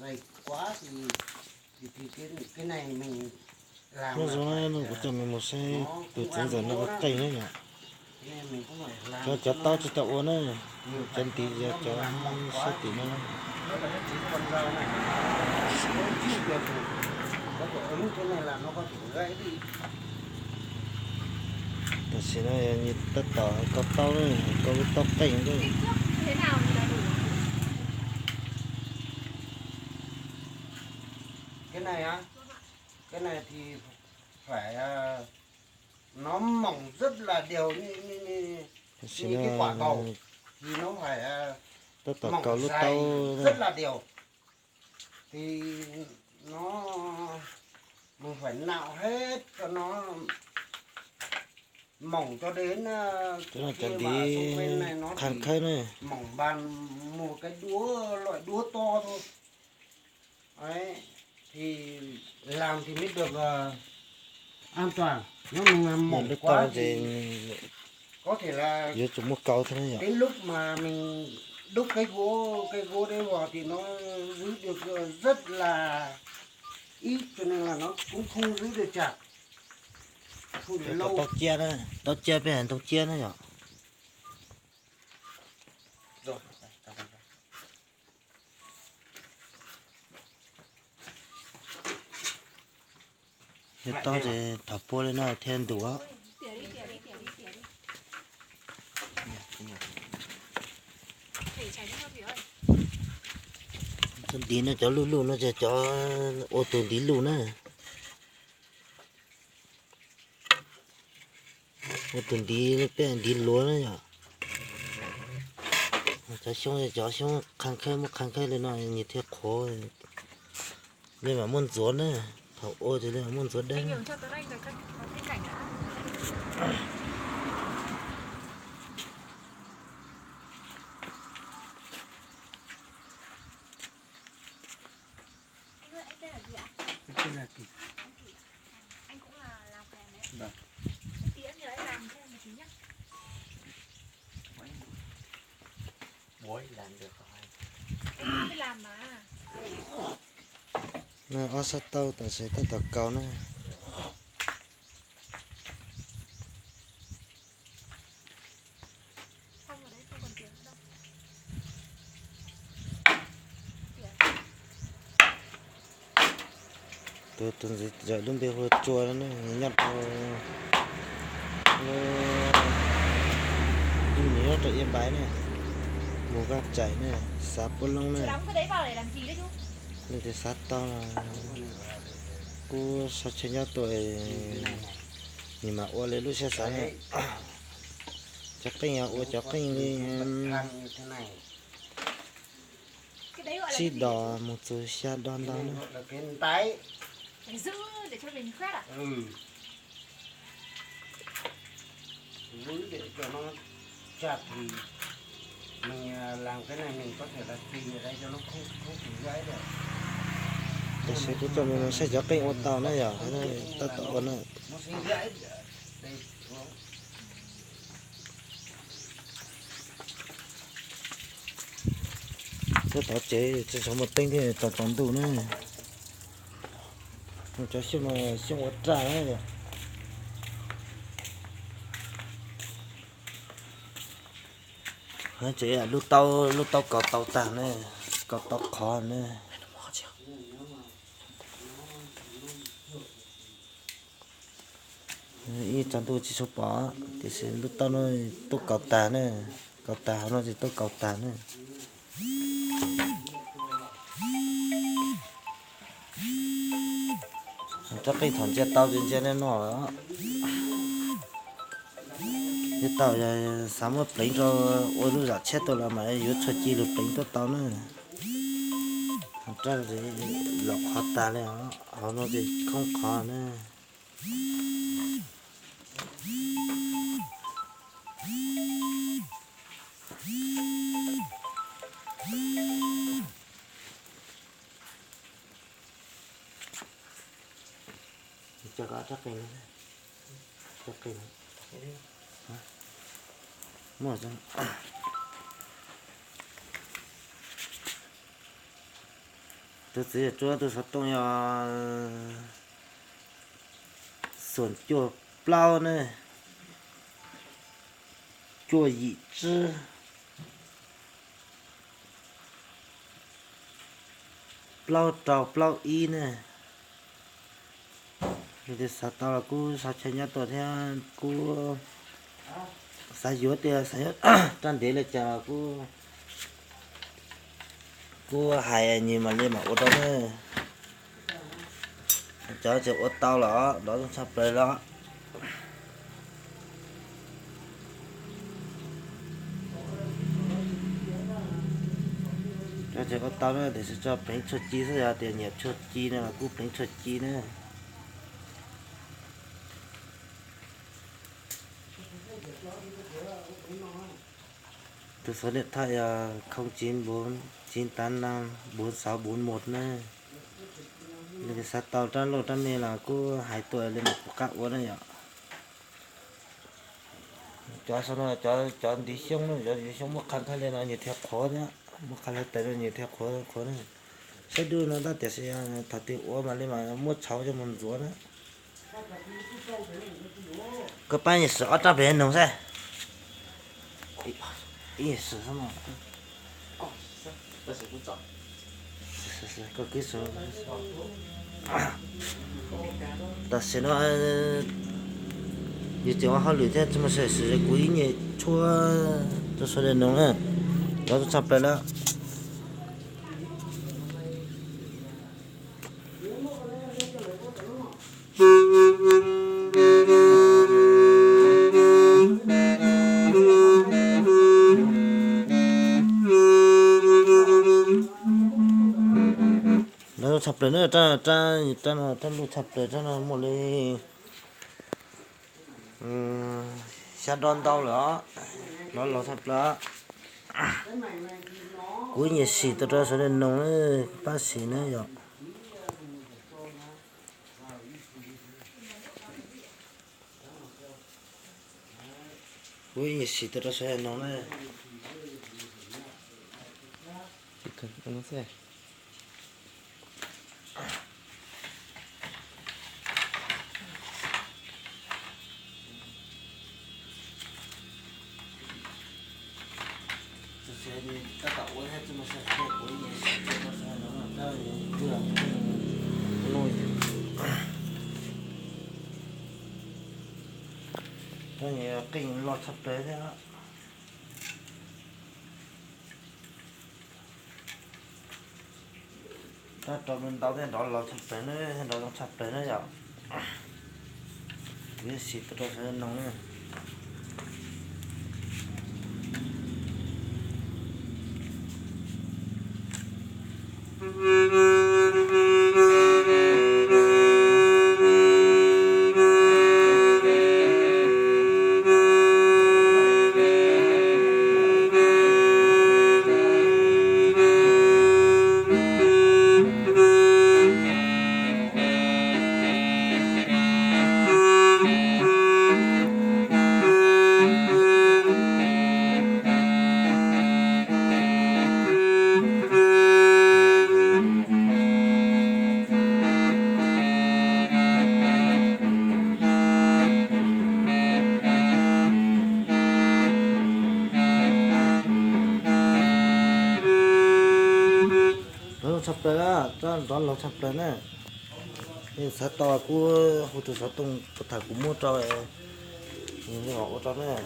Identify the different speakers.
Speaker 1: dày quá thì cái này mình làm
Speaker 2: nó
Speaker 1: là
Speaker 2: giống
Speaker 1: phải,
Speaker 2: nó của tụi mình một xe
Speaker 1: nó
Speaker 2: từ
Speaker 1: cũng
Speaker 2: trứng
Speaker 1: ăn
Speaker 2: giờ nó
Speaker 1: tốt
Speaker 2: có
Speaker 1: đó.
Speaker 2: cây nữa nhỉ.
Speaker 1: Cho nên mình cũng phải làm
Speaker 2: Cho tao cho tao uống nữa
Speaker 1: mình phải
Speaker 2: chân tí ra cho
Speaker 1: làm mỏng
Speaker 2: sáu
Speaker 1: quá
Speaker 2: tí nữa.
Speaker 1: đó là cái con dao này nó chịu được có thể ứng cái này là nó có thể gãy đi.
Speaker 2: Thật sự là như tất tỏ có tao nữa có cái tóc cành nữa.
Speaker 3: Kích thước thế nào thì là đủ?
Speaker 1: Cái này á, cái này thì phải nó mỏng rất là đều như cái quả cầu thì nó phải
Speaker 2: tất tỏ cầu
Speaker 1: mỏng
Speaker 2: lúc
Speaker 1: dài
Speaker 2: tao
Speaker 1: rất là đều thì nó mình phải nạo hết cho nó mỏng cho đến
Speaker 2: tức là
Speaker 1: khi
Speaker 2: chân
Speaker 1: mà
Speaker 2: tí
Speaker 1: xung quanh này nó
Speaker 2: khăn
Speaker 1: chỉ
Speaker 2: khơi nữa.
Speaker 1: mỏng bàn một cái đũa loại đũa to thôi đấy thì làm thì mới được an toàn. Nếu mình làm mỏng
Speaker 2: Lúc
Speaker 1: quá
Speaker 2: tao
Speaker 1: thì
Speaker 2: thì
Speaker 1: có thể là
Speaker 2: dưới chúng một cầu thôi nhỉ.
Speaker 1: đến lúc mà mình đúc cái gỗ đấy vào thì nó giữ được rất là ít cho nên là nó cũng không giữ được chặt không được lâu.
Speaker 2: Tao chia bên hàng tao chia nữa nhỉ.
Speaker 1: Rồi
Speaker 2: Như tao thì thọc bố lên nó thêm đủ á.
Speaker 3: Tỉa đi, tỉa đi, tỉa đi, tỉa đi. Để tránh cho Thủy ơi.
Speaker 2: Chân tí nó cho lù nó cho ô tô tí lù nữa. Ô tô tí bên tí lúa nữa nhỉ. Cho xong khăn khơi lên nó như thế khó. Nhưng mà muốn rốn nữa. Thảo ô thì là muốn rốn đấy.
Speaker 3: Anh nhường cho tớ anh về cân cái cảnh đã. Anh ơi, anh tên là gì ạ?
Speaker 1: cái là thì
Speaker 3: Anh cũng là làm kèm đấy.
Speaker 1: vâng.
Speaker 3: Tí em nhờ anh làm thêm một tí nhá.
Speaker 1: Bối làm được rồi.
Speaker 3: Anh cũng biết làm mà.
Speaker 2: Nó ở sát tàu ta sẽ ta tập cầu nữa.
Speaker 3: Xong rồi đấy, không còn tiền nữa đâu.
Speaker 2: Tôi sẽ giờ lúc bây giờ chua nó nhặt đi nhớ cho yên bái này mua gác chảy này sáp bông lông
Speaker 3: Chú
Speaker 2: này
Speaker 3: đóng cái đấy vào để làm gì đấy chú?
Speaker 2: lên thì sát to là cô sao chơi nhau tuổi nhưng mà ô lên lúc xe sáng này chắc cái nhà ô chắc cái
Speaker 1: như thế này
Speaker 3: Cái đấy gọi là
Speaker 2: xí
Speaker 3: cái gì?
Speaker 2: đỏ một số xe đòn đó
Speaker 1: cái
Speaker 2: nữa
Speaker 1: này gọi là cái tái.
Speaker 3: Phải giữ để cho mình khoét à?
Speaker 1: Giữ để cho nó chặt thì mình làm cái này mình có thể là tùy ở đây cho nó không bị gãy được.
Speaker 2: để sẽ cứ cho mình sẽ cho cái ô tàu này giờ nó ta tạo nó
Speaker 1: Nó sẽ gãy đây nó
Speaker 2: cái tàu chế cho số một tinh thì tàu toàn đủ nữa không cho xem mà xem ô trà nữa nó chỉ là lúc tàu có tàu tàn này có tàu khó này ý chẳng tôi chỉ số bỏ thì sẽ lúc tàu nó tôi cầu tàn nó chỉ tôi cầu tàn này chắc cái thằng chết tàu trên nó đó cái tàu giờ sáng một plane cho ôi lúc giờ chết tôi là mà yếu cho chi được plane tôi tàu nữa chắc gì lọc khó ta này họ nó gì không khó nữa chắc cái này chắc cái này mở ra tôi sẽ cho tôi sẽ tung ya sườn chua plau này chua dị chứ plau trầu plau y này thì sao tao là cú sao chơi nhá tôi theo cú sao dốt thì sao trang để lại cho cú hài gì mà lên mà ô tô này cho ô tao là đó sắp tới đó cho ô tao nữa thì sẽ cho bánh chuột chi sẽ ra tiền nhập chuột chi nữa là cú bánh chuột chi nữa tôi số điện thoại 094 985 4641 nữa thì sát tàu trên lô trên này là cô 2 tuổi lên một cạo quá đấy ạ cho sau đó cho đi xuống nữa cho đi xuống một khăn thay lên là như theo khó nhá một khăn thay tới như theo khó này sẽ đưa nó đã để sẽ thật thì ủa mà lên mà mua cháu cho mình rúa đó cái bao nhiêu sữa cho bé nông xe ý sữa sao mà có cái số ta sẽ nói như tiếng họ lựa thế chúng mình sẽ sử dụng quý nhỉ chua cho số điện nông á đó tôi sắp lại đó chập nữa ta lu chập nữa nó một lấy sát đòn tao nữa nó lò chập nữa cuối nhiệt xì tao ra số điện nông ấy bác sĩ nữa rồi cuối nhiệt xì tao ra số điện nông ấy nó sẽ các cậu ấy hết chúng sẽ có của gì nó sẽ nó là nuôi cái này kinh lọt sắp tới thế đó ta cho mình đào thêm đó lọt sắp tới nữa đó sắp tới nữa rồi cái xịt đó sẽ nóng nữa sắp tới á, đó là sắp tới nè, thì sẽ to của hồ tụ sát tung thằng cũng mua cho những họ cho nè.